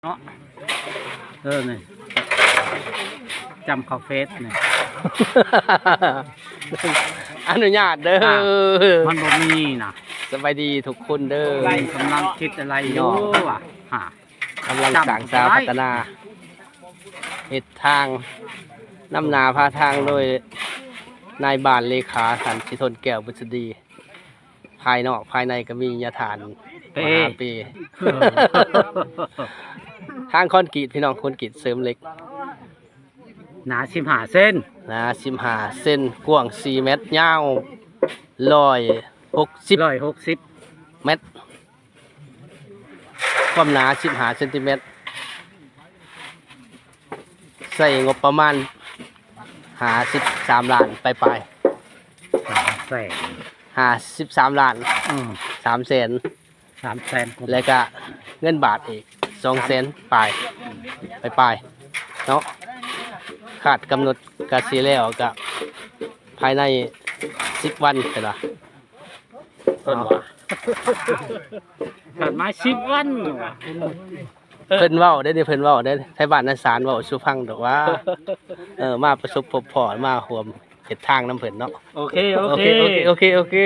เนาะนี่จำเขาเฟซนี่ อนุญาตเด้อ มันบ่มีนะ สบายดีทุกคนเด้อ กำลังคิดอะไรอยู่ว่ะฮะ กำลังสร้างสร้างพัฒนาเฮ็ดทางนำนาพาทางโดยนายบ้านเลขาสันชิทนแก้วบุษดี ภายนอกภายในก็มียาฐานมหาปี ทางคอนกรีตพี่น้องคอนกรีตเสริมเหล็ก หนา15 เส้น นะ15 เส้นกว้าง4 เมตรยาว160 160 เมตร ความหนา15 เซนติเมตร ใส่งบประมาณ53 ล้านไป แสน 53 ล้าน 3 แสน 3 แสน แล้วก็เงินบาทอีก2 แสนไปเนาะขาดกำหนดกสิแล้วก็ภายใน10 วันใช่ล่ะ ต้นว่าขาดไม้10 วันว่ะ เพิ่นเว้าได้อเพิ่นเว้าได้อไทบ้านนั้นสารเว้าสู่ฟังดอกว่า มาประสบพบพอมาร่วมเฮ็ดทางนํเพิ่นเนาะ โอเค โอเค